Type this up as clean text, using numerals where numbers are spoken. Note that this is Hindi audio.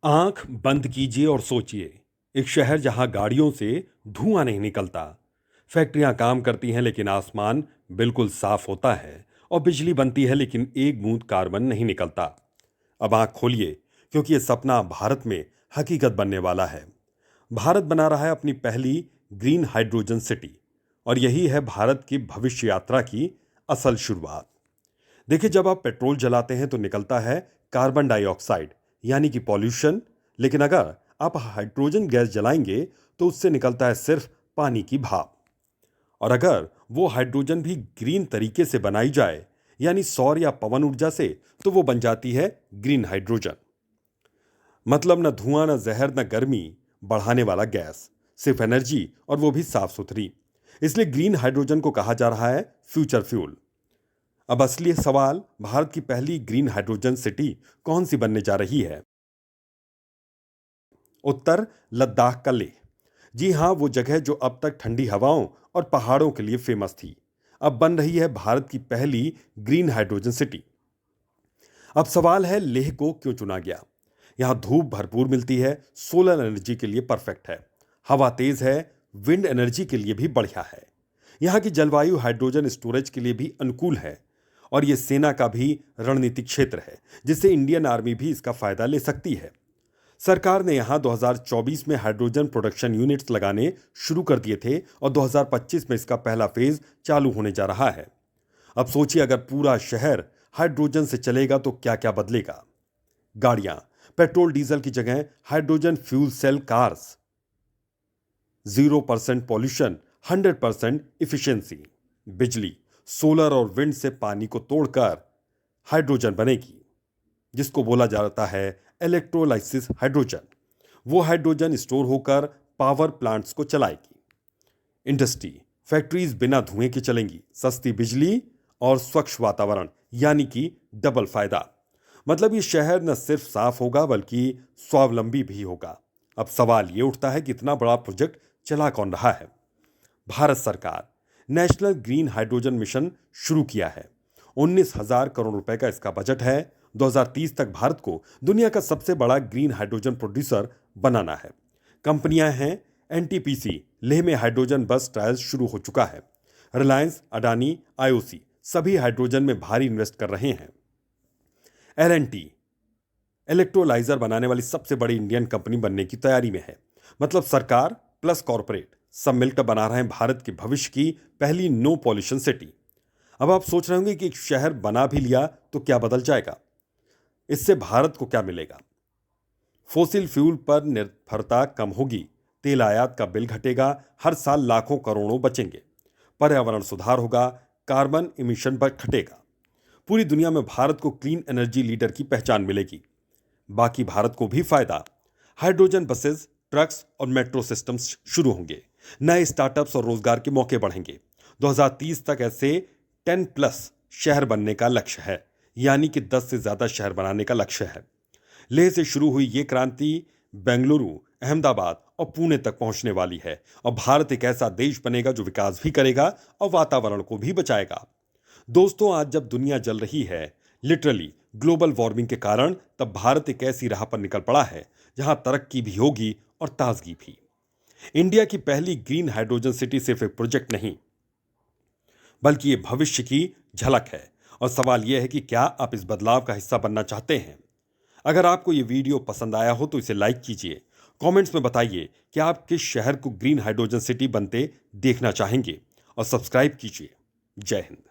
आंख बंद कीजिए और सोचिए। एक शहर जहां गाड़ियों से धुआं नहीं निकलता, फैक्ट्रियां काम करती हैं लेकिन आसमान बिल्कुल साफ होता है, और बिजली बनती है लेकिन एक बूंद कार्बन नहीं निकलता। अब आंख खोलिए, क्योंकि ये सपना भारत में हकीकत बनने वाला है। भारत बना रहा है अपनी पहली ग्रीन हाइड्रोजन सिटी, और यही है भारत की भविष्य यात्रा की असल शुरुआत। देखिए, जब आप पेट्रोल जलाते हैं तो निकलता है कार्बन डाइऑक्साइड, यानी कि पॉल्यूशन। लेकिन अगर आप हाइड्रोजन गैस जलाएंगे तो उससे निकलता है सिर्फ पानी की भाप। और अगर वो हाइड्रोजन भी ग्रीन तरीके से बनाई जाए, यानी सौर या पवन ऊर्जा से, तो वो बन जाती है ग्रीन हाइड्रोजन। मतलब न धुआं, न जहर, न गर्मी बढ़ाने वाला गैस, सिर्फ एनर्जी, और वो भी साफ सुथरी। इसलिए ग्रीन हाइड्रोजन को कहा जा रहा है फ्यूचर फ्यूल। अब असली सवाल, भारत की पहली ग्रीन हाइड्रोजन सिटी कौन सी बनने जा रही है? उत्तर, लद्दाख का लेह। जी हां, वो जगह जो अब तक ठंडी हवाओं और पहाड़ों के लिए फेमस थी, अब बन रही है भारत की पहली ग्रीन हाइड्रोजन सिटी। अब सवाल है, लेह को क्यों चुना गया? यहां धूप भरपूर मिलती है, सोलर एनर्जी के लिए परफेक्ट है, हवा तेज है, विंड एनर्जी के लिए भी बढ़िया है। यहां की जलवायु हाइड्रोजन स्टोरेज के लिए भी अनुकूल है, और यह सेना का भी रणनीतिक क्षेत्र है, जिससे इंडियन आर्मी भी इसका फायदा ले सकती है। सरकार ने यहां 2024 में हाइड्रोजन प्रोडक्शन यूनिट्स लगाने शुरू कर दिए थे, और 2025 में इसका पहला फेज चालू होने जा रहा है। अब सोचिए, अगर पूरा शहर हाइड्रोजन से चलेगा तो क्या क्या बदलेगा। गाड़ियां पेट्रोल डीजल की जगह hydrogen fuel cell cars, 0% pollution, 100% efficiency. बिजली सोलर और विंड से पानी को तोड़कर हाइड्रोजन बनेगी, जिसको बोला जाता है इलेक्ट्रोलाइसिस हाइड्रोजन। वो हाइड्रोजन स्टोर होकर पावर प्लांट्स को चलाएगी। इंडस्ट्री फैक्ट्रीज बिना धुएं के चलेंगी, सस्ती बिजली और स्वच्छ वातावरण, यानी कि डबल फायदा। मतलब ये शहर न सिर्फ साफ होगा बल्कि स्वावलंबी भी होगा। अब सवाल ये उठता है कि इतना बड़ा प्रोजेक्ट चला कौन रहा है? भारत सरकार नेशनल ग्रीन हाइड्रोजन मिशन शुरू किया है। 19,000 करोड़ रुपए का इसका बजट है। 2030 तक भारत को दुनिया का सबसे बड़ा ग्रीन हाइड्रोजन प्रोड्यूसर बनाना है। कंपनियां हैं, एनटीपीसी लेह में हाइड्रोजन बस ट्रायल्स शुरू हो चुका है। रिलायंस, अडानी, आईओसी सभी हाइड्रोजन में भारी इन्वेस्ट कर रहे हैं। एलएनटी इलेक्ट्रोलाइजर बनाने वाली सबसे बड़ी इंडियन कंपनी बनने की तैयारी में है। मतलब सरकार प्लस कॉरपोरेट सब मिलकर बना रहे हैं भारत के भविष्य की पहली नो पॉल्यूशन सिटी। अब आप सोच रहे होंगे कि एक शहर बना भी लिया तो क्या बदल जाएगा? इससे भारत को क्या मिलेगा? फोसिल फ्यूल पर निर्भरता कम होगी, तेल आयात का बिल घटेगा, हर साल लाखों करोड़ों बचेंगे, पर्यावरण सुधार होगा, कार्बन इमिशन पर घटेगा। पूरी दुनिया में भारत को क्लीन एनर्जी लीडर की पहचान मिलेगी। बाकी भारत को भी फायदा। हाइड्रोजन बसेस, ट्रक्स और मेट्रो सिस्टम्स शुरू होंगे, नए स्टार्टअप्स और रोजगार के मौके बढ़ेंगे। 2030 तक ऐसे 10+ शहर बनने का लक्ष्य है, यानी कि 10 से ज्यादा शहर बनाने का लक्ष्य है। लेह से शुरू हुई ये क्रांति बेंगलुरु, अहमदाबाद और पुणे तक पहुंचने वाली है, और भारत एक ऐसा देश बनेगा जो विकास भी करेगा और वातावरण को भी बचाएगा। दोस्तों, आज जब दुनिया जल रही है लिटरली ग्लोबल वार्मिंग के कारण, तब भारत एक ऐसी राह पर निकल पड़ा है जहां तरक्की भी होगी और ताजगी भी। इंडिया की पहली ग्रीन हाइड्रोजन सिटी सिर्फ एक प्रोजेक्ट नहीं, बल्कि ये भविष्य की झलक है। और सवाल यह है कि क्या आप इस बदलाव का हिस्सा बनना चाहते हैं? अगर आपको ये वीडियो पसंद आया हो तो इसे लाइक कीजिए, कमेंट्स में बताइए कि आप किस शहर को ग्रीन हाइड्रोजन सिटी बनते देखना चाहेंगे, और सब्सक्राइब कीजिए। जय हिंद।